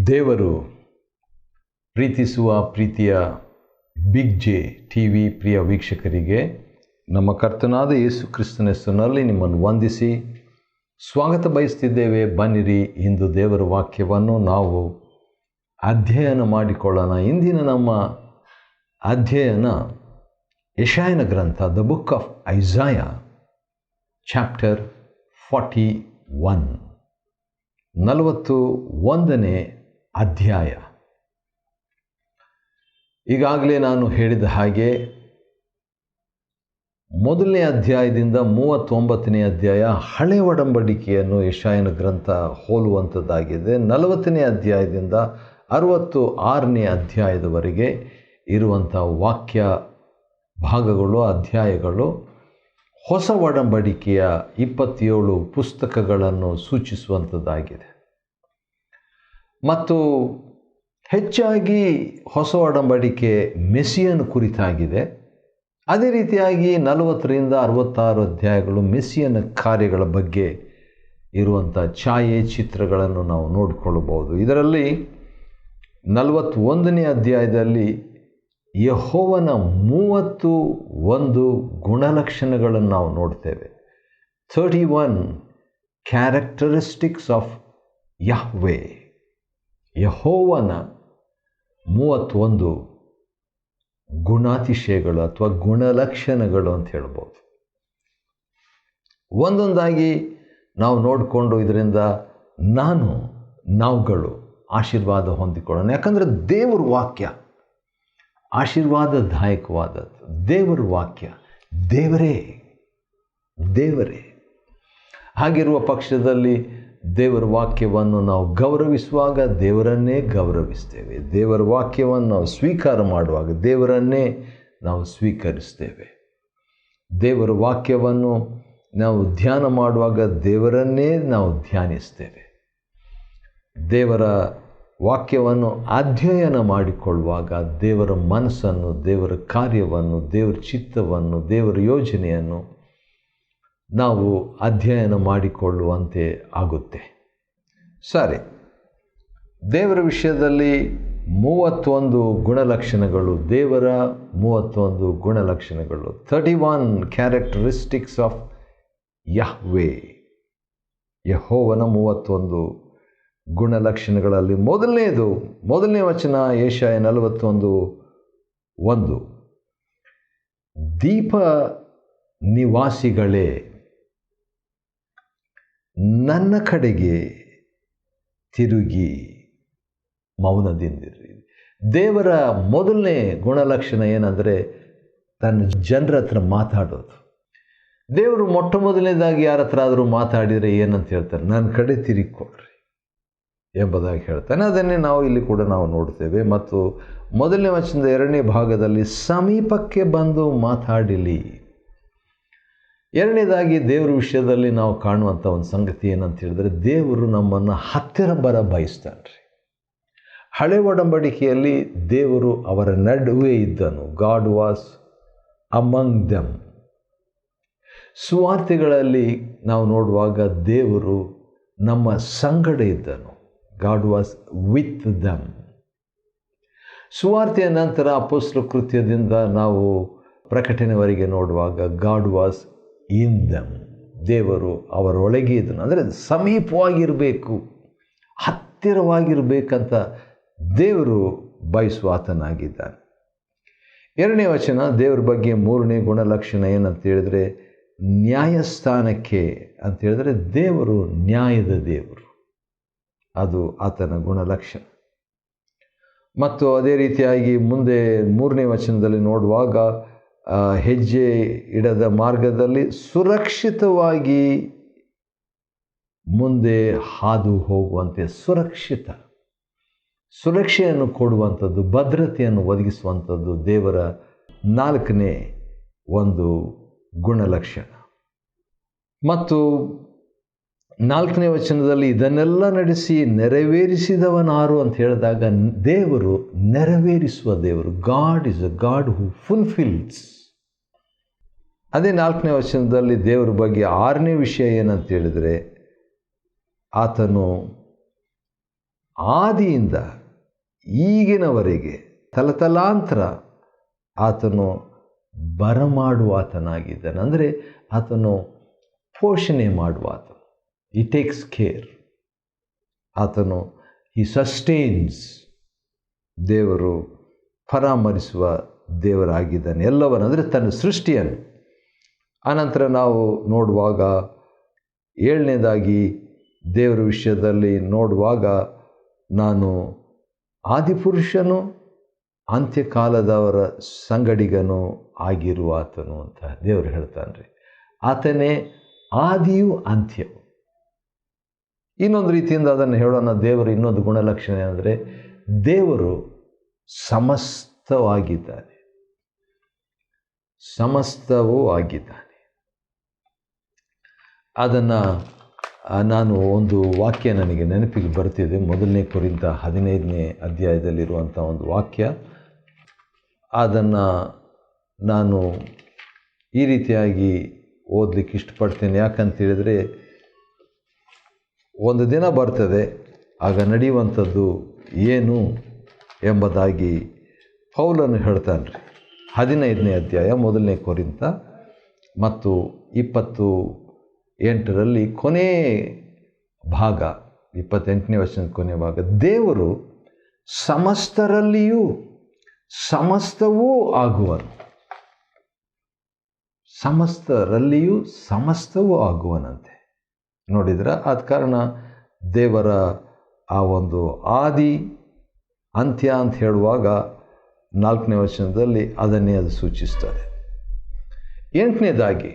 ದೇವರು ಪ್ರೀತಿಸುವ ಪ್ರೀತಿಯ ಬಿಗ್ ಜೆ ಟಿ ವಿ ಪ್ರಿಯ ವೀಕ್ಷಕರಿಗೆ ನಮ್ಮ ಕರ್ತನಾದ ಯೇಸು ಕ್ರಿಸ್ತನ ಹೆಸರಿನಲ್ಲಿ ನಿಮ್ಮನ್ನು ವಂದಿಸಿ ಸ್ವಾಗತ ಬಯಸ್ತಿದ್ದೇವೆ. ಬನ್ನಿರಿ, ಇಂದು ದೇವರ ವಾಕ್ಯವನ್ನು ನಾವು ಅಧ್ಯಯನ ಮಾಡಿಕೊಳ್ಳೋಣ. ಇಂದಿನ ನಮ್ಮ ಅಧ್ಯಯನ ಯೆಶಾಯನ ಗ್ರಂಥ, ದ ಬುಕ್ ಆಫ್ ಐಸಾಯ, ಚಾಪ್ಟರ್ 41, 41ನೇ ಅಧ್ಯಾಯ. ಈಗಾಗಲೇ ನಾನು ಹೇಳಿದ ಹಾಗೆ ಮೊದಲನೇ ಅಧ್ಯಾಯದಿಂದ 39ನೇ ಅಧ್ಯಾಯ ಹಳೆ ಒಡಂಬಡಿಕೆಯನ್ನು ಯೆಶಾಯನ ಗ್ರಂಥ ಹೋಲುವಂಥದ್ದಾಗಿದೆ. 40ನೇ ಅಧ್ಯಾಯದಿಂದ 66ನೇ ಅಧ್ಯಾಯದವರೆಗೆ ಇರುವಂಥ ವಾಕ್ಯ ಭಾಗಗಳು, ಅಧ್ಯಾಯಗಳು ಹೊಸ ಒಡಂಬಡಿಕೆಯ 27 ಪುಸ್ತಕಗಳನ್ನು ಸೂಚಿಸುವಂಥದ್ದಾಗಿದೆ. ಮತ್ತು ಹೆಚ್ಚಾಗಿ ಹೊಸ ಒಡಂಬಡಿಕೆ ಮೆಸ್ಸಿಯನ್ ಕುರಿತಾಗಿದೆ. ಅದೇ ರೀತಿಯಾಗಿ 40ರಿಂದ 66 ಅಧ್ಯಾಯಗಳು ಮೆಸ್ಸಿಯನ ಕಾರ್ಯಗಳ ಬಗ್ಗೆ ಇರುವಂಥ ಛಾಯಾಚಿತ್ರಗಳನ್ನು ನಾವು ನೋಡಿಕೊಳ್ಳಬಹುದು. ಇದರಲ್ಲಿ 41ನೇ ಅಧ್ಯಾಯದಲ್ಲಿ ಯೆಹೋವನ 31 ಗುಣಲಕ್ಷಣಗಳನ್ನು ನಾವು ನೋಡ್ತೇವೆ. 31 ಕ್ಯಾರೆಕ್ಟರಿಸ್ಟಿಕ್ಸ್ ಆಫ್ ಯಹ್ವೆ. ಯೆಹೋವನ 31 ಗುಣಾತಿಶಯಗಳು ಅಥವಾ ಗುಣಲಕ್ಷಣಗಳು ಅಂತ ಹೇಳ್ಬೋದು. ಒಂದೊಂದಾಗಿ ನಾವು ನೋಡಿಕೊಂಡು ಇದರಿಂದ ನಾವುಗಳು ಆಶೀರ್ವಾದ ಹೊಂದಿಕೊಳ್ಳೋಣ. ಯಾಕಂದರೆ ದೇವರ ವಾಕ್ಯ ಆಶೀರ್ವಾದದಾಯಕವಾದದ್ದು. ದೇವರ ವಾಕ್ಯ ದೇವರೇ. ಹಾಗಿರುವ ಪಕ್ಷದಲ್ಲಿ ದೇವರ ವಾಕ್ಯವನ್ನು ನಾವು ಗೌರವಿಸುವಾಗ ದೇವರನ್ನೇ ಗೌರವಿಸ್ತೇವೆ. ದೇವರ ವಾಕ್ಯವನ್ನು ನಾವು ಸ್ವೀಕಾರ ಮಾಡುವಾಗ ದೇವರನ್ನೇ ನಾವು ಸ್ವೀಕರಿಸ್ತೇವೆ. ದೇವರ ವಾಕ್ಯವನ್ನು ನಾವು ಧ್ಯಾನ ಮಾಡುವಾಗ ದೇವರನ್ನೇ ನಾವು ಧ್ಯಾನಿಸ್ತೇವೆ. ದೇವರ ವಾಕ್ಯವನ್ನು ಅಧ್ಯಯನ ಮಾಡಿಕೊಳ್ಳುವಾಗ ದೇವರ ಮನಸ್ಸನ್ನು, ದೇವರ ಕಾರ್ಯವನ್ನು, ದೇವರ ಚಿತ್ತವನ್ನು, ದೇವರ ಯೋಜನೆಯನ್ನು ನಾವು ಅಧ್ಯಯನ ಮಾಡಿಕೊಳ್ಳುವಂತೆ ಆಗುತ್ತೆ. ಸರಿ, ದೇವರ ವಿಷಯದಲ್ಲಿ 31 ಗುಣಲಕ್ಷಣಗಳು, ದೇವರ 31 ಗುಣಲಕ್ಷಣಗಳು, 31 ಕ್ಯಾರೆಕ್ಟರಿಸ್ಟಿಕ್ಸ್ ಆಫ್ ಯಹ್ವೆ. ಯೆಹೋವನ 31 ಗುಣಲಕ್ಷಣಗಳಲ್ಲಿ ಮೊದಲನೇ ವಚನ, ಯೆಶಾಯ 41:1. ದೀಪ ನಿವಾಸಿಗಳೇ, ನನ್ನ ಕಡೆಗೆ ತಿರುಗಿ ಮೌನದಿಂದಿರಿ. ದೇವರ ಮೊದಲನೇ ಗುಣಲಕ್ಷಣ ಏನಂದರೆ ತನ್ನ ಜನರ ಹತ್ರ ಮಾತಾಡೋದು. ದೇವರು ಮೊಟ್ಟ ಮೊದಲನೇದಾಗಿ ಯಾರ ಹತ್ರ ಆದರೂ ಮಾತಾಡಿದರೆ ಏನಂತ ಹೇಳ್ತಾರೆ? ನನ್ನ ಕಡೆ ತಿರುಗಿಕೊಡ್ರಿ ಎಂಬುದಾಗಿ ಹೇಳ್ತಾನೆ. ಅದನ್ನೇ ನಾವು ಇಲ್ಲಿ ಕೂಡ ನಾವು ನೋಡ್ತೇವೆ. ಮತ್ತು ಮೊದಲನೇ ವಚನದ 2ನೇ ಭಾಗದಲ್ಲಿ ಸಮೀಪಕ್ಕೆ ಬಂದು ಮಾತಾಡಲಿ. ಎರಡನೇದಾಗಿ ದೇವರ ವಿಷಯದಲ್ಲಿ ನಾವು ಕಾಣುವಂಥ ಒಂದು ಸಂಗತಿ ಏನಂತ ಹೇಳಿದ್ರೆ, ದೇವರು ನಮ್ಮನ್ನು ಹತ್ತಿರ ಬಯಸ್ತಾನೆ ರೀ. ಹಳೆ ಒಡಂಬಡಿಕೆಯಲ್ಲಿ ದೇವರು ಅವರ ನಡುವೆ ಇದ್ದನು. God was among them. ಸುವಾರ್ತೆಗಳಲ್ಲಿ ನಾವು ನೋಡುವಾಗ ದೇವರು ನಮ್ಮ ಸಂಗಡ ಇದ್ದನು. God was with them. ಸುವಾರ್ತೆಯ ನಂತರ ಅಪೊಸ್ತಲ ಕೃತ್ಯದಿಂದ ನಾವು ಪ್ರಕಟಣೆವರೆಗೆ ನೋಡುವಾಗ ಗಾಡ್ ವಾಸ್ ಇನ್ ದೆಮ್. ದೇವರು ಅವರೊಳಗೆ ಇದ್ದನು. ಅಂದರೆ ಸಮೀಪವಾಗಿರಬೇಕು, ಹತ್ತಿರವಾಗಿರಬೇಕಂತ ದೇವರು ಬಯಸುವ ಆತನಾಗಿದ್ದಾನೆ. 2ನೇ ವಚನ, ದೇವರ ಬಗ್ಗೆ 3ನೇ ಗುಣಲಕ್ಷಣ ಏನಂತ ಹೇಳಿದ್ರೆ ನ್ಯಾಯಸ್ಥಾನಕ್ಕೆ ಅಂತ ಹೇಳಿದ್ರೆ ದೇವರು ನ್ಯಾಯದ ದೇವರು. ಅದು ಆತನ ಗುಣಲಕ್ಷಣ. ಮತ್ತು ಅದೇ ರೀತಿಯಾಗಿ ಮುಂದೆ 3ನೇ ವಚನದಲ್ಲಿ ನೋಡುವಾಗ ಹೆಜ್ಜೆ ಇಡದ ಮಾರ್ಗದಲ್ಲಿ ಸುರಕ್ಷಿತವಾಗಿ ಮುಂದೆ ಹಾದು ಹೋಗುವಂತೆ ಸುರಕ್ಷೆಯನ್ನು ಕೊಡುವಂಥದ್ದು, ಭದ್ರತೆಯನ್ನು ಒದಗಿಸುವಂಥದ್ದು ದೇವರ 4ನೇ ಒಂದು ಗುಣಲಕ್ಷಣ. ಮತ್ತು 4ನೇ ವಚನದಲ್ಲಿ ಇದನ್ನೆಲ್ಲ ನಡೆಸಿ ನೆರವೇರಿಸಿದವನಾರು ಅಂತ ಹೇಳಿದಾಗ ದೇವರು ನೆರವೇರಿಸುವ ದೇವರು. God is a God who fulfils. ಅದೇ 4ನೇ ವಚನದಲ್ಲಿ ದೇವರ ಬಗ್ಗೆ 6ನೇ ವಿಷಯ ಏನಂತ ಹೇಳಿದರೆ ಆತನು ಆದಿಯಿಂದ ಈಗಿನವರೆಗೆ ತಲತಲಾಂತರ ಆತನು ಬರಮಾಡುವ ಆತನಾಗಿದ್ದಾನೆ. ಅಂದರೆ ಆತನು ಪೋಷಣೆ ಮಾಡುವ ಆತನು. ಈ ಟೇಕ್ಸ್ ಕೇರ್. ಆತನು ಈ ಸಸ್ಟೈನ್ಸ್. ದೇವರು ಪರಾಮರಿಸುವ ದೇವರಾಗಿದ್ದಾನೆ ಎಲ್ಲವನ್ನು, ಅಂದರೆ ತನ್ನ ಸೃಷ್ಟಿಯನ್ನು. ಆನಂತರ ನಾವು ನೋಡುವಾಗ 7ನೇದಾಗಿ ದೇವರ ವಿಷಯದಲ್ಲಿ ನೋಡುವಾಗ, ನಾನು ಆದಿಪುರುಷನು ಅಂತ್ಯಕಾಲದವರ ಸಂಗಡಿಗನು ಆಗಿರುವ ಆತನು ಅಂತ ದೇವರು ಹೇಳ್ತಾನೆ ರೀ. ಆತನೇ ಆದಿಯು ಅಂತ್ಯವು. ಇನ್ನೊಂದು ರೀತಿಯಿಂದ ಅದನ್ನು ಹೇಳೋಣ. ದೇವರು ಇನ್ನೊಂದು ಗುಣಲಕ್ಷಣ ಅಂದರೆ ದೇವರು ಸಮಸ್ತವಾಗಿದ್ದಾನೆ, ಸಮಸ್ತವೂ ಆಗಿದ್ದಾನೆ. ಅದನ್ನು ನಾನು ಒಂದು ವಾಕ್ಯ ನನಗೆ ನೆನಪಿಗೆ ಬರ್ತಿದೆ. 1 ಕೊರಿಂಥ 15ನೇ ಅಧ್ಯಾಯದಲ್ಲಿರುವಂಥ ಒಂದು ವಾಕ್ಯ. ಅದನ್ನು ನಾನು ಈ ರೀತಿಯಾಗಿ ಓದಲಿಕ್ಕೆ ಇಷ್ಟಪಡ್ತೇನೆ. ಯಾಕಂತೇಳಿದರೆ, ಒಂದು ದಿನ ಬರ್ತದೆ, ಆಗ ನಡೆಯುವಂಥದ್ದು ಏನು ಎಂಬುದಾಗಿ ಪೌಲನು ಹೇಳ್ತಾನೆ ರೀ. 15ನೇ ಅಧ್ಯಾಯ 1 ಕೊರಿಂಥ ಮತ್ತು 28ರಲ್ಲಿ ಕೊನೆ ಭಾಗ, 28ನೇ ವಚನದ ಕೊನೆ ಭಾಗ, ದೇವರು ಸಮಸ್ತರಲ್ಲಿಯೂ ಸಮಸ್ತವೂ ಆಗುವನು. ಸಮಸ್ತರಲ್ಲಿಯೂ ಸಮಸ್ತವೂ ಆಗುವನಂತೆ. ನೋಡಿದ್ರ, ಆದ ಕಾರಣ ದೇವರ ಆ ಒಂದು ಆದಿ ಅಂತ್ಯ ಅಂತ ಹೇಳುವಾಗ 4ನೇ ವಚನದಲ್ಲಿ ಅದನ್ನೇ ಅದು ಸೂಚಿಸ್ತದೆ. 8ನೇದಾಗಿ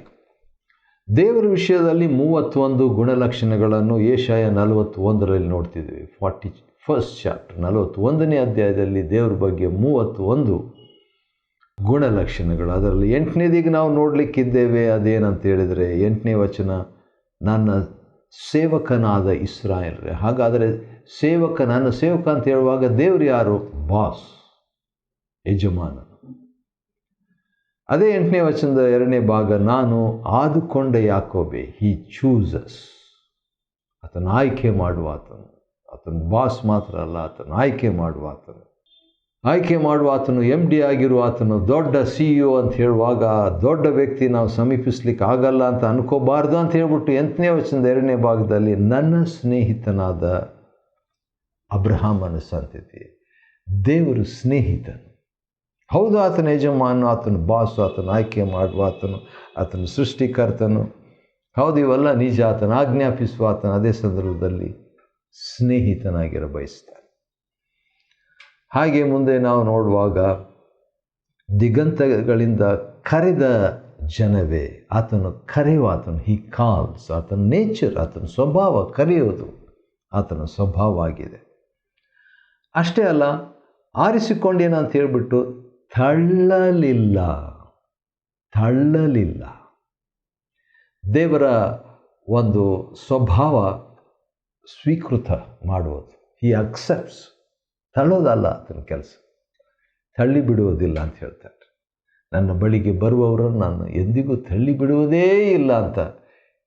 ದೇವರ ವಿಷಯದಲ್ಲಿ 31 ಗುಣಲಕ್ಷಣಗಳನ್ನು ಯೆಶಾಯ 41ರಲ್ಲಿ ನೋಡ್ತಿದ್ವಿ. 41st ಚಾಪ್ಟರ್ 41ನೇ ಅಧ್ಯಾಯದಲ್ಲಿ ದೇವರ ಬಗ್ಗೆ 31 ಗುಣಲಕ್ಷಣಗಳು. ಅದರಲ್ಲಿ 8ನೇದೀಗ ನಾವು ನೋಡಲಿಕ್ಕಿದ್ದೇವೆ. ಅದೇನಂತ ಹೇಳಿದರೆ 8ನೇ ವಚನ, ನನ್ನ ಸೇವಕನಾದ ಇಸ್ರಾಯೇಲ್ರೆ. ಹಾಗಾದರೆ ನನ್ನ ಸೇವಕ ಅಂತ ಹೇಳುವಾಗ ದೇವರು ಯಾರು? ಬಾಸ್, ಯಜಮಾನ. ಅದೇ 8ನೇ ವಚನದ 2ನೇ ಭಾಗ, ನಾನು ಆದುಕೊಂಡ ಯಾಕೋಬೆ. ಹಿ ಚೂಸಸ್. ಆತನು ಆಯ್ಕೆ ಮಾಡುವ ಆತನು. ಆತನು ಬಾಸ್ ಮಾತ್ರ ಅಲ್ಲ, ಆತನು ಆಯ್ಕೆ ಮಾಡುವ ಆತನು. ಆಯ್ಕೆ ಮಾಡುವ ಆತನು, MD ಆಗಿರುವ ಆತನು, ದೊಡ್ಡ CEO ಅಂತ ಹೇಳುವಾಗ ದೊಡ್ಡ ವ್ಯಕ್ತಿ ನಾವು ಸಮೀಪಿಸ್ಲಿಕ್ಕೆ ಆಗಲ್ಲ ಅಂತ ಅನ್ಕೋಬಾರ್ದು ಅಂತ ಹೇಳ್ಬಿಟ್ಟು 8ನೇ ವಚನದ 2ನೇ ಭಾಗದಲ್ಲಿ, ನನ್ನ ಸ್ನೇಹಿತನಾದ ಅಬ್ರಹಾಮನ ಸಂತತಿ. ದೇವರು ಸ್ನೇಹಿತನು. ಹೌದು, ಆತನ ಯಜಮಾನ, ಆತನು ಬಾಸು, ಆತನು ಆಯ್ಕೆ ಮಾಡುವ ಆತನು, ಆತನು ಸೃಷ್ಟಿಕರ್ತನು. ಹೌದು, ಇವೆಲ್ಲ ನಿಜ. ಆತನು ಆಜ್ಞಾಪಿಸುವ ಆತನು ಅದೇ ಸಂದರ್ಭದಲ್ಲಿ ಸ್ನೇಹಿತನಾಗಿರ ಬಯಸ್ತಾನೆ. ಹಾಗೆ ಮುಂದೆ ನಾವು ನೋಡುವಾಗ, ದಿಗಂತಗಳಿಂದ ಕರೆದ ಜನವೇ, ಆತನು ಕರೆಯುವ ಆತನು. He calls. ಆತನ ನೇಚರ್, ಆತನ ಸ್ವಭಾವ ಕರೆಯೋದು ಆತನ ಸ್ವಭಾವ ಆಗಿದೆ. ಅಷ್ಟೇ ಅಲ್ಲ, ಆರಿಸಿಕೊಂಡೇನಂತ ಹೇಳಿಬಿಟ್ಟು ತಳ್ಳಲಿಲ್ಲ. ದೇವರ ಒಂದು ಸ್ವಭಾವ ಸ್ವೀಕೃತ ಮಾಡುವುದು. ಹಿ ಅಕ್ಸೆಪ್ಟ್ಸ್. ತಳ್ಳೋದಲ್ಲ ಆತನ ಕೆಲಸ, ತಳ್ಳಿ ಬಿಡುವುದಿಲ್ಲ ಅಂತ ಹೇಳ್ತಾರೆ. ನನ್ನ ಬಳಿಗೆ ಬರುವವರನ್ನು ನಾನು ಎಂದಿಗೂ ತಳ್ಳಿ ಬಿಡುವುದೇ ಇಲ್ಲ ಅಂತ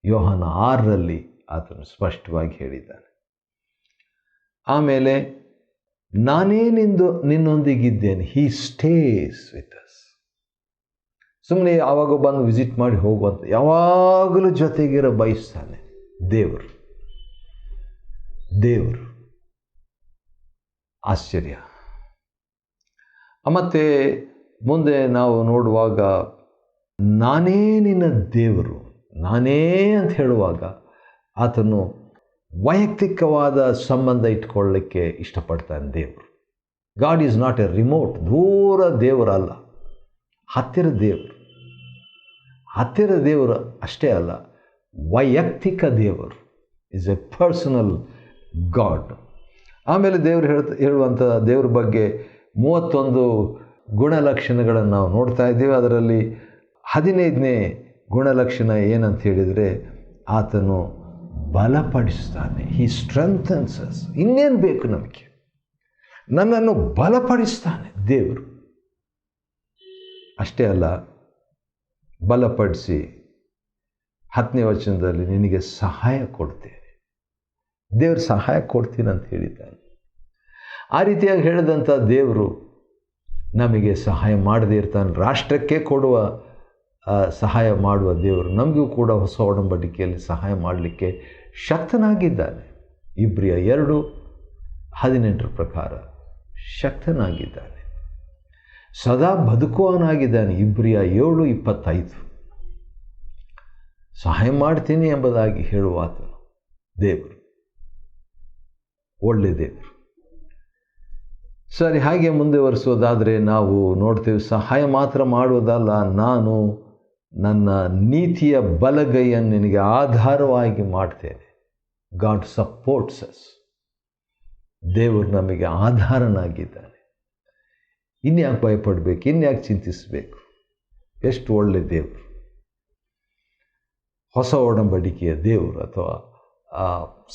ಯೋಹಾನ 6ರಲ್ಲಿ ಆತನು ಸ್ಪಷ್ಟವಾಗಿ ಹೇಳಿದ್ದಾನೆ. ಆಮೇಲೆ, ನಾನೇ ನಿನ್ನೊಂದಿಗಿದ್ದೇನೆ. ಹಿ ಸ್ಟೇಸ್ ವಿತ್ ಅಸ್. ಸುಮ್ಮನೆ ಯಾವಾಗ ಬಂದು ವಿಸಿಟ್ ಮಾಡಿ ಹೋಗುವಂತ, ಯಾವಾಗಲೂ ಜೊತೆಗಿರೋ ಬಯಸ್ತಾನೆ ದೇವರು. ಆಶ್ಚರ್ಯ. ಮತ್ತು ಮುಂದೆ ನಾವು ನೋಡುವಾಗ, ನಾನೇ ನಿನ್ನ ದೇವರು, ನಾನೇ ಅಂತ ಹೇಳುವಾಗ ಆತನು ವೈಯಕ್ತಿಕವಾದ ಸಂಬಂಧ ಇಟ್ಕೊಳ್ಳಿಕ್ಕೆ ಇಷ್ಟಪಡ್ತಾನೆ ದೇವರು. God is not A remote, ದೂರ ದೇವರಲ್ಲ, ಹತ್ತಿರ ದೇವರು ಅಷ್ಟೇ ಅಲ್ಲ, ವೈಯಕ್ತಿಕ ದೇವರು. Is A personal god. ಆಮೇಲೆ ದೇವರು ಹೇಳುವಂಥ ದೇವ್ರ ಬಗ್ಗೆ 31 ಗುಣಲಕ್ಷಣಗಳನ್ನು ನಾವು ನೋಡ್ತಾ ಇದ್ದೀವಿ. ಅದರಲ್ಲಿ 15ನೇ ಗುಣಲಕ್ಷಣ ಏನಂತ ಹೇಳಿದರೆ, ಆತನು ಬಲಪಡಿಸ್ತಾನೆ. ಹಿ ಸ್ಟ್ರೆಂಥನ್ಸ್ ಅಸ್. ಇನ್ನೇನು ಬೇಕು ನಮಗೆ? ನನ್ನನ್ನು ಬಲಪಡಿಸ್ತಾನೆ ದೇವರು. ಅಷ್ಟೇ ಅಲ್ಲ, ಬಲಪಡಿಸಿ 10ನೇ ವಚನದಲ್ಲಿ ನಿನಗೆ ಸಹಾಯ ಕೊಡ್ತೇನೆ. ದೇವರು ಸಹಾಯ ಕೊಡ್ತೀನಿ ಅಂತ ಹೇಳಿದ್ದಾನೆ. ಆ ರೀತಿಯಾಗಿ ಹೇಳಿದಂಥ ದೇವರು ನಮಗೆ ಸಹಾಯ ಮಾಡದೇ ಇರ್ತಾನೆ. ರಾಷ್ಟ್ರಕ್ಕೆ ಕೊಡುವ ಸಹಾಯ ಮಾಡುವ ದೇವರು ನಮಗೂ ಕೂಡ ಹೊಸ ಒಡಂಬಡಿಕೆಯಲ್ಲಿ ಸಹಾಯ ಮಾಡಲಿಕ್ಕೆ ಶಕ್ತನಾಗಿದ್ದಾನೆ. ಇಬ್ರಿಯ 2:18 ಪ್ರಕಾರ ಶಕ್ತನಾಗಿದ್ದಾನೆ, ಸದಾ ಬದುಕುವವನಾಗಿದ್ದಾನೆ. ಇಬ್ರಿಯ 7:25 ಸಹಾಯ ಮಾಡ್ತೀನಿ ಎಂಬುದಾಗಿ ಹೇಳುವ ಆತನು ದೇವರು, ಒಳ್ಳೆ ದೇವರು. ಸರಿ, ಹಾಗೆ ಮುಂದುವರಿಸೋದಾದರೆ ನಾವು ನೋಡ್ತೇವೆ, ಸಹಾಯ ಮಾತ್ರ ಮಾಡುವುದಲ್ಲ, ನಾನು ನನ್ನ ನೀತಿಯ ಬಲಗೈಯನ್ನು ನಿನಗೆ ಆಧಾರವಾಗಿ ಮಾಡ್ತೇನೆ. God supports us. ದೇವರು ನಮಗೆ ಆಧಾರನಾಗಿದ್ದಾನೆ. ಇನ್ಯಾಕೆ ಭಯಪಡಬೇಕು, ಇನ್ಯಾಕೆ ಚಿಂತಿಸಬೇಕು? ಎಷ್ಟು ಒಳ್ಳೆ ದೇವರು, ಹೊಸ ಒಡಂಬಡಿಕೆಯ ದೇವರು ಅಥವಾ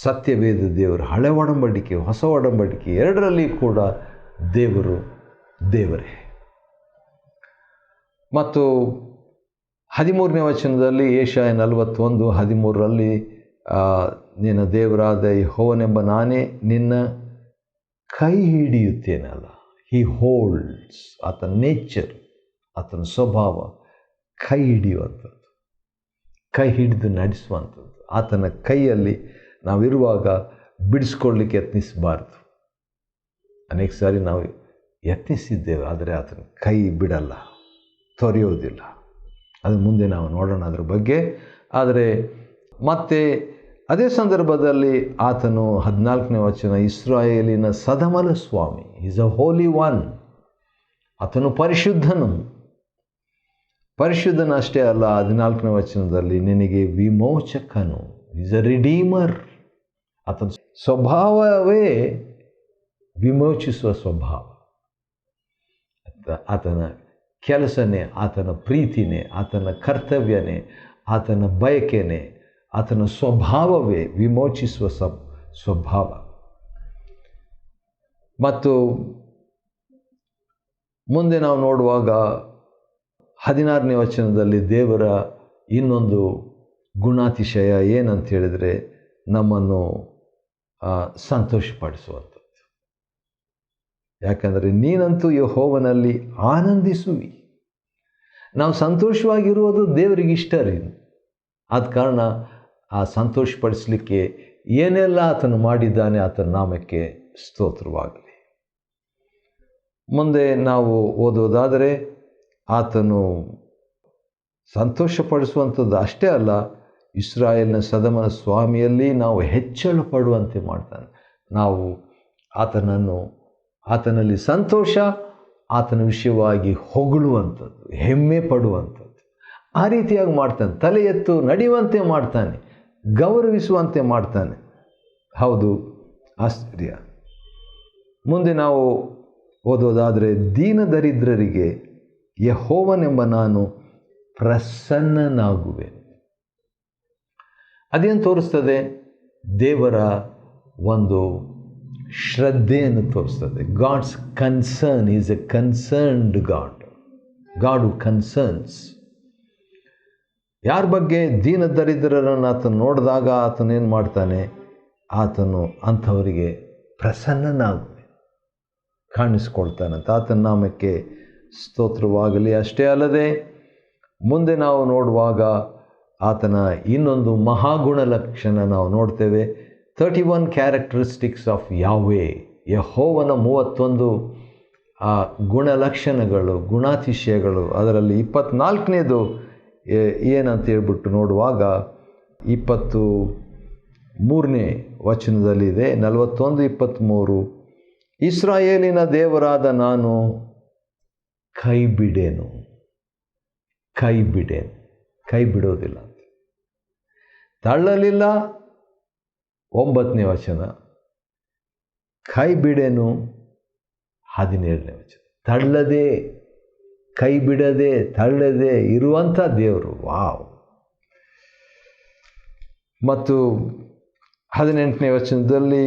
ಸತ್ಯವೇದ ದೇವರು, ಹಳೆ ಒಡಂಬಡಿಕೆ ಹೊಸ ಒಡಂಬಡಿಕೆ ಎರಡರಲ್ಲಿ ಕೂಡ ದೇವರು ದೇವರೇ. ಮತ್ತು 13ನೇ ವಚನದಲ್ಲಿ ಯೆಶಾಯ 41:13 ನಿನ್ನ ದೇವರಾದ ಯೆಹೋವನೆಂಬ ನಾನೇ ನಿನ್ನ ಕೈ ಹಿಡಿಯುತ್ತೇನಲ್ಲ. ಹಿ ಹೋಲ್ಡ್ಸ್, ಆತನ ನೇಚರ್, ಆತನ ಸ್ವಭಾವ ಕೈ ಹಿಡಿಯುವಂಥದ್ದು, ಕೈ ಹಿಡಿದು ನಡೆಸುವಂಥದ್ದು. ಆತನ ಕೈಯಲ್ಲಿ ನಾವಿರುವಾಗ ಬಿಡಿಸ್ಕೊಳ್ಳಿಕ್ಕೆ ಯತ್ನಿಸಬಾರ್ದು. ಅನೇಕ ಸಾರಿ ನಾವು ಯತ್ನಿಸಿದ್ದೇವೆ, ಆದರೆ ಆತನ ಕೈ ಬಿಡಲ್ಲ, ತೊರೆಯೋದಿಲ್ಲ. ಅದು ಮುಂದೆ ನಾವು ನೋಡೋಣ ಅದರ ಬಗ್ಗೆ. ಆದರೆ ಮತ್ತೆ ಅದೇ ಸಂದರ್ಭದಲ್ಲಿ ಆತನು 14ನೇ ವಚನ, ಇಸ್ರಾಯೇಲಿನ ಸದಮಲ ಸ್ವಾಮಿ, ಈಸ್ ಅ ಹೋಲಿ ಒನ್. ಆತನು ಪರಿಶುದ್ಧನು. ಪರಿಶುದ್ಧನಷ್ಟೇ ಅಲ್ಲ, 14ನೇ ವಚನದಲ್ಲಿ ನಿನಗೆ ವಿಮೋಚಕನು, ಈಸ್ ಅ ರಿಡೀಮರ್. ಆತನ ಸ್ವಭಾವವೇ ವಿಮೋಚಿಸುವ ಸ್ವಭಾವ. ಆತನ ಕೆಲಸನೇ, ಆತನ ಪ್ರೀತಿನೇ, ಆತನ ಕರ್ತವ್ಯನೇ, ಆತನ ಬಯಕೆನೇ, ಆತನ ಸ್ವಭಾವವೇ ವಿಮೋಚಿಸುವ ಸ್ವಭಾವ. ಮತ್ತು ಮುಂದೆ ನಾವು ನೋಡುವಾಗ 16ನೇ ವಚನದಲ್ಲಿ ದೇವರ ಇನ್ನೊಂದು ಗುಣಾತಿಶಯ ಏನಂತ ಹೇಳಿದರೆ, ನಮ್ಮನ್ನು ಸಂತೋಷಪಡಿಸುವಂಥದ್ದು. ಯಾಕಂದರೆ ನೀನಂತೂ ಯೆಹೋವನಲ್ಲಿ ಆನಂದಿಸುವಿ. ನಾವು ಸಂತೋಷವಾಗಿರುವುದು ದೇವರಿಗೆ ಇಷ್ಟ ರೀ. ಆದ ಕಾರಣ ಆ ಸಂತೋಷಪಡಿಸಲಿಕ್ಕೆ ಏನೆಲ್ಲ ಆತನು ಮಾಡಿದ್ದಾನೆ, ಆತನ ನಾಮಕ್ಕೆ ಸ್ತೋತ್ರವಾಗಲಿ. ಮುಂದೆ ನಾವು ಓದೋದಾದರೆ, ಆತನು ಸಂತೋಷಪಡಿಸುವಂಥದ್ದು ಅಷ್ಟೇ ಅಲ್ಲ, ಇಸ್ರಾಯೇಲಿನ ಸದಮಲ ಸ್ವಾಮಿಯಲ್ಲಿ ನಾವು ಹೆಚ್ಚಳ ಪಡುವಂತೆ ಮಾಡ್ತಾನೆ. ನಾವು ಆತನಲ್ಲಿ ಸಂತೋಷ, ಆತನ ವಿಷಯವಾಗಿ ಹೊಗಳುವಂಥದ್ದು, ಹೆಮ್ಮೆ ಪಡುವಂಥದ್ದು, ಆ ರೀತಿಯಾಗಿ ಮಾಡ್ತಾನೆ. ತಲೆ ಎತ್ತು ನಡೆಯುವಂತೆ ಮಾಡ್ತಾನೆ, ಗೌರವಿಸುವಂತೆ ಮಾಡ್ತಾನೆ. ಹೌದು, ಆಶ್ಚರ್ಯ. ಮುಂದೆ ನಾವು ಓದೋದಾದರೆ, ದೀನ ದರಿದ್ರರಿಗೆ ಯೆಹೋವನೆಂಬ ನಾನು ಪ್ರಸನ್ನನಾಗುವೆನು. ಅದೇನು ತೋರಿಸ್ತದೆ? ದೇವರ ಒಂದು ಶ್ರದ್ಧೆಯನ್ನು ತೋರಿಸ್ತದೆ. God's concern, is a concerned God who concerns. ಯಾರ ಬಗ್ಗೆ? ದೀನ ದರಿದ್ರರನ್ನು ಆತನು ನೋಡಿದಾಗ ಆತನೇನು ಮಾಡ್ತಾನೆ? ಆತನು ಅಂಥವರಿಗೆ ಪ್ರಸನ್ನನಾಗುವೆ, ಕಾಣಿಸ್ಕೊಳ್ತಾನಂತ. ಆತನ ನಾಮಕ್ಕೆ ಸ್ತೋತ್ರವಾಗಲಿ. ಅಷ್ಟೇ ಅಲ್ಲದೆ ಮುಂದೆ ನಾವು ನೋಡುವಾಗ ಆತನ ಇನ್ನೊಂದು ಮಹಾಗುಣ ಲಕ್ಷಣ ನಾವು ನೋಡ್ತೇವೆ. 31 ಕ್ಯಾರೆಕ್ಟರಿಸ್ಟಿಕ್ಸ್ ಆಫ್ ಯಾಹ್ವೆ. ಯೆಹೋವನ 31 ಗುಣಲಕ್ಷಣಗಳು, ಗುಣಾತಿಶಯಗಳು. ಅದರಲ್ಲಿ 24ನೇದು ಏನಂತ ಹೇಳ್ಬಿಟ್ಟು ನೋಡುವಾಗ 23ನೇ ವಚನದಲ್ಲಿದೆ, 41-23, ಇಸ್ರಾಯೇಲಿನ ದೇವರಾದ ನಾನು ಕೈ ಬಿಡೇನು. ಕೈ ಬಿಡೋದಿಲ್ಲ, ತಳ್ಳಲಿಲ್ಲ. 9ನೇ ವಚನ, ಕೈ ಬಿಡೇನು. 17ನೇ ವಚನ, ತಳ್ಳದೆ, ಕೈ ಬಿಡದೆ, ತಳ್ಳದೆ ಇರುವಂಥ ದೇವರು. ವಾವ್. ಮತ್ತು 18ನೇ ವಚನದಲ್ಲಿ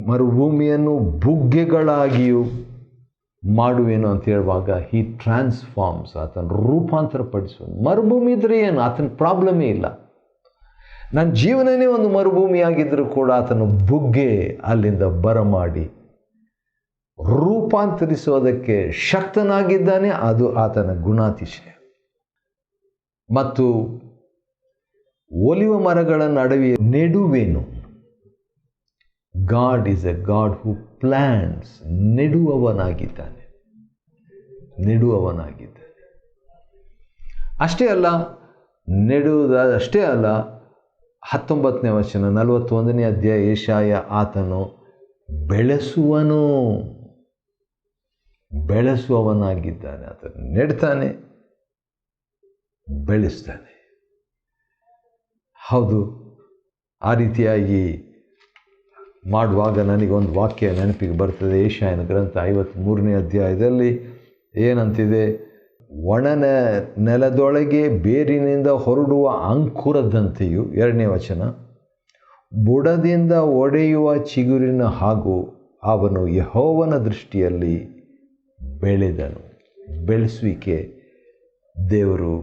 ಮರುಭೂಮಿಯನ್ನು ಬುಗ್ಗೆಗಳಾಗಿಯೂ ಮಾಡುವೇನು ಅಂತ ಹೇಳುವಾಗ ಹಿ ಟ್ರಾನ್ಸ್ಫಾರ್ಮ್ಸ್, ಆತನ ರೂಪಾಂತರ ಪಡಿಸುವನು. ಮರುಭೂಮಿ ಇದ್ರೆ ಏನು, ಆತನ ಪ್ರಾಬ್ಲಮೇ ಇಲ್ಲ. ನನ್ನ ಜೀವನನೇ ಒಂದು ಮರುಭೂಮಿಯಾಗಿದ್ದರೂ ಕೂಡ ಆತನು ಬುಗ್ಗೆ ಅಲ್ಲಿಂದ ಬರಮಾಡಿ ರೂಪಾಂತರಿಸೋದಕ್ಕೆ ಶಕ್ತನಾಗಿದ್ದಾನೆ. ಅದು ಆತನ ಗುಣಾತಿಶಯ. ಮತ್ತು ಒಲಿವ ಮರಗಳ ನಡುವೆ ನೆಡುವೆನು. God is a God who plans. ನೆಡುವವನಾಗಿದ್ದಾನೆ. ಅಷ್ಟೇ ಅಲ್ಲ, ನೆಡುವುದಷ್ಟೇ ಅಲ್ಲ, 19ನೇ ವಚನ 41ನೇ ಅಧ್ಯಾಯ ಯೆಶಾಯ, ಆತನು ಬೆಳೆಸುವವನಾಗಿದ್ದಾನೆ. ಆತನು ನೆಡ್ತಾನೆ, ಬೆಳೆಸ್ತಾನೆ. ಹೌದು, ಆ ರೀತಿಯಾಗಿ ಮಾಡುವಾಗ ನನಗೊಂದು ವಾಕ್ಯ ನೆನಪಿಗೆ ಬರ್ತದೆ. ಯೆಶಾಯನ ಗ್ರಂಥ 53ನೇ ಅಧ್ಯಾಯದಲ್ಲಿ ಏನಂತಿದೆ? ಒಣ ನೆಲದೊಳಗೆ ಬೇರಿನಿಂದ ಹೊರಡುವ ಅಂಕುರದಂತೆಯೂ, 2ನೇ ವಚನ, ಬುಡದಿಂದ ಒಡೆಯುವ ಚಿಗುರಿನ ಹಾಗೂ ಅವನು ಯೆಹೋವನ ದೃಷ್ಟಿಯಲ್ಲಿ ಬೆಳೆದನು. ಬೆಳೆಸುವಿಕೆ ದೇವರು,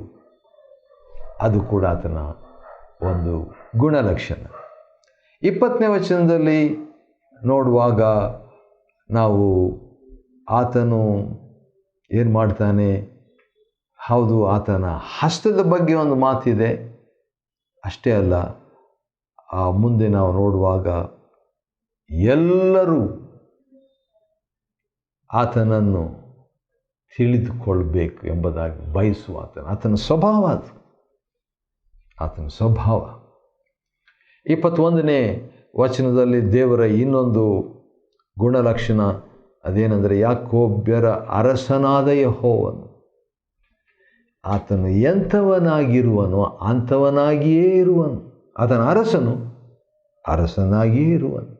ಅದು ಕೂಡ ಆತನ ಒಂದು ಗುಣಲಕ್ಷಣ. 20ನೇ ವಚನದಲ್ಲಿ ನೋಡುವಾಗ ನಾವು ಆತನು ಏನು ಮಾಡ್ತಾನೆ? ಹೌದು, ಆತನ ಹಸ್ತದ ಬಗ್ಗೆ ಒಂದು ಮಾತಿದೆ. ಅಷ್ಟೇ ಅಲ್ಲ, ಮುಂದೆ ನಾವು ನೋಡುವಾಗ ಎಲ್ಲರೂ ಆತನನ್ನು ತಿಳಿದುಕೊಳ್ಬೇಕು ಎಂಬುದಾಗಿ ಬಯಸುವ ಆತನ ಸ್ವಭಾವ. ಅದು ಆತನ ಸ್ವಭಾವ. 21ನೇ ವಚನದಲ್ಲಿ ದೇವರ ಇನ್ನೊಂದು ಗುಣಲಕ್ಷಣ ಅದೇನೆಂದರೆ, ಯಾಕೋಬ್ಯರ ಅರಸನಾದ ಯೆಹೋವನು. ಆತನು ಎಂಥವನಾಗಿರುವನೋ ಅಂಥವನಾಗಿಯೇ ಇರುವನು. ಆತನ ಅರಸನಾಗಿಯೇ ಇರುವನು.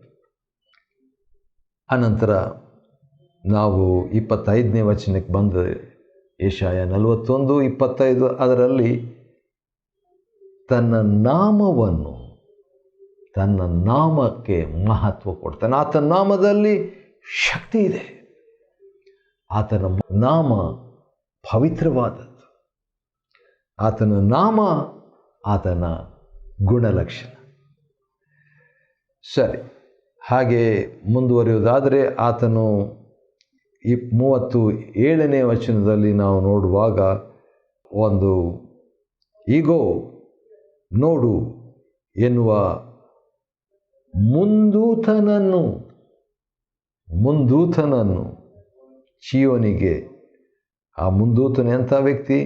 ಅನಂತರ ನಾವು 25ನೇ ವಚನಕ್ಕೆ ಬಂದರೆ, ಯೆಶಾಯ 41:25, ಅದರಲ್ಲಿ ತನ್ನ ನಾಮಕ್ಕೆ ಮಹತ್ವ ಕೊಡ್ತಾನೆ. ಆತನ ನಾಮದಲ್ಲಿ ಶಕ್ತಿ ಇದೆ. ಆತನ ನಾಮ ಪವಿತ್ರವಾದದ್ದು. ಆತನ ನಾಮ ಆತನ ಗುಣಲಕ್ಷಣ. ಸರಿ, ಹಾಗೆ ಮುಂದುವರಿಯುವುದಾದರೆ ಆತನು 37ನೇ ವಚನದಲ್ಲಿ ನಾವು ನೋಡುವಾಗ ಒಂದು ಈಗೋ ನೋಡು ಎನ್ನುವ ಮುಂದೂತನನ್ನು ಚೀಯೋನಿಗೆ. ಆ ಮುಂದೂತನ ಎಂಥ ವ್ಯಕ್ತಿ?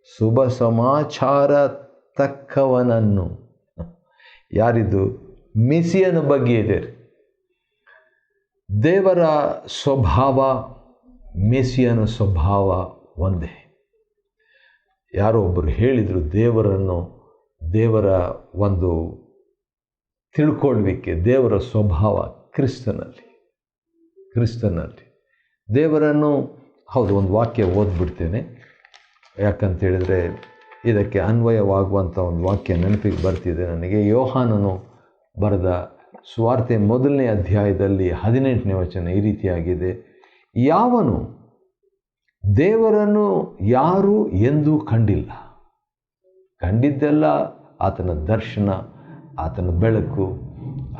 ಶುಭ ಸಮಾಚಾರ ತಕ್ಕವನನ್ನು. ಯಾರಿದು? ಮೆಸ್ಸಿಯನ ಬಗ್ಗೆ ಇದೆ. ದೇವರ ಸ್ವಭಾವ, ಮೆಸ್ಸಿಯನ ಸ್ವಭಾವ ಒಂದೇ. ಯಾರೋ ಒಬ್ಬರು ಹೇಳಿದರು, ದೇವರ ಒಂದು ತಿಳ್ಕೊಳ್ಳಿಕ್ಕೆ ದೇವರ ಸ್ವಭಾವ ಕ್ರಿಸ್ತನಲ್ಲಿ ದೇವರನ್ನು. ಹೌದು, ಒಂದು ವಾಕ್ಯ ಓದ್ಬಿಡ್ತೇನೆ, ಯಾಕಂತೇಳಿದರೆ ಇದಕ್ಕೆ ಅನ್ವಯವಾಗುವಂಥ ಒಂದು ವಾಕ್ಯ ನೆನಪಿಗೆ ಬರ್ತಿದೆ ನನಗೆ. ಯೋಹಾನನು ಬರೆದ ಸುವಾರ್ತೆ 1ನೇ ಅಧ್ಯಾಯದಲ್ಲಿ 18ನೇ ವಚನ ಈ ರೀತಿಯಾಗಿದೆ: ಯಾವನು ದೇವರನ್ನು ಯಾರೂ ಎಂದೂ ಕಂಡಿದ್ದೆಲ್ಲ ಆತನ ದರ್ಶನ, ಆತನ ಬೆಳಕು,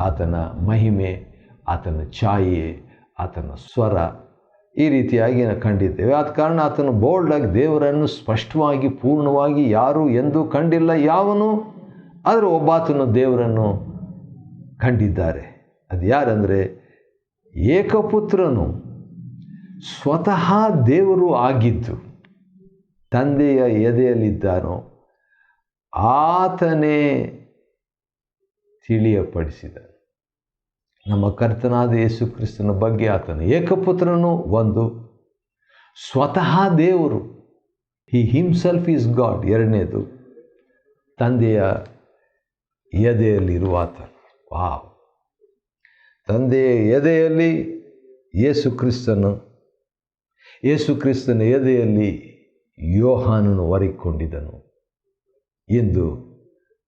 ಆತನ ಮಹಿಮೆ, ಆತನ ಛಾಯೆ, ಆತನ ಸ್ವರ, ಈ ರೀತಿಯಾಗಿ ನಾವು ಕಂಡಿದ್ದೇವೆ. ಆದ ಕಾರಣ ಆತನು ಬೋಲ್ಡಾಗಿ ದೇವರನ್ನು ಸ್ಪಷ್ಟವಾಗಿ ಪೂರ್ಣವಾಗಿ ಯಾರೂ ಎಂದೂ ಕಂಡಿಲ್ಲ. ಯಾವನು? ಆದರೆ ಒಬ್ಬಾತನು ದೇವರನ್ನು ಕಂಡಿದ್ದಾರೆ. ಅದು ಯಾರಂದರೆ, ಏಕಪುತ್ರನು ಸ್ವತಃ ದೇವರು ಆಗಿದ್ದು ತಂದೆಯ ಎದೆಯಲ್ಲಿದ್ದಾನೋ ಆತನೇ ತಿಳಿಯಪಡಿಸಿದ. ನಮ್ಮ ಕರ್ತನಾದ ಯೇಸು ಕ್ರಿಸ್ತನ ಬಗ್ಗೆ ಆತನು ಏಕಪುತ್ರನು ಒಂದು, ಸ್ವತಃ ದೇವರು, ಹಿ ಹಿಮ್ಸೆಲ್ಫ್ ಈಸ್ ಗಾಡ್. ಎರಡನೇದು, ತಂದೆಯ ಎದೆಯಲ್ಲಿರುವ ಆತನು. ವಾವ್! ತಂದೆಯ ಎದೆಯಲ್ಲಿ ಯೇಸು ಕ್ರಿಸ್ತನ ಎದೆಯಲ್ಲಿ ಯೋಹಾನನು ಹೊರಕೊಂಡಿದ್ದನು ಎಂದು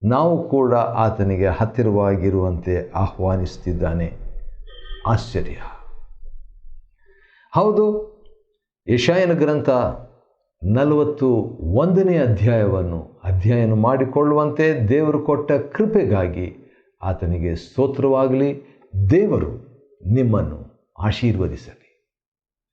ನಾವು ಕೂಡ ಆತನಿಗೆ ಹತ್ತಿರವಾಗಿರುವಂತೆ ಆಹ್ವಾನಿಸುತ್ತಿದ್ದಾನೆ. ಆಶ್ಚರ್ಯ. ಹೌದು, ಯೆಶಾಯನ ಗ್ರಂಥ 41ನೇ ಅಧ್ಯಾಯವನ್ನು ಅಧ್ಯಯನ ಮಾಡಿಕೊಳ್ಳುವಂತೆ ದೇವರು ಕೊಟ್ಟ ಕೃಪೆಗಾಗಿ ಆತನಿಗೆ ಸ್ತೋತ್ರವಾಗಲಿ. ದೇವರು ನಿಮ್ಮನ್ನು ಆಶೀರ್ವದಿಸಲಿ.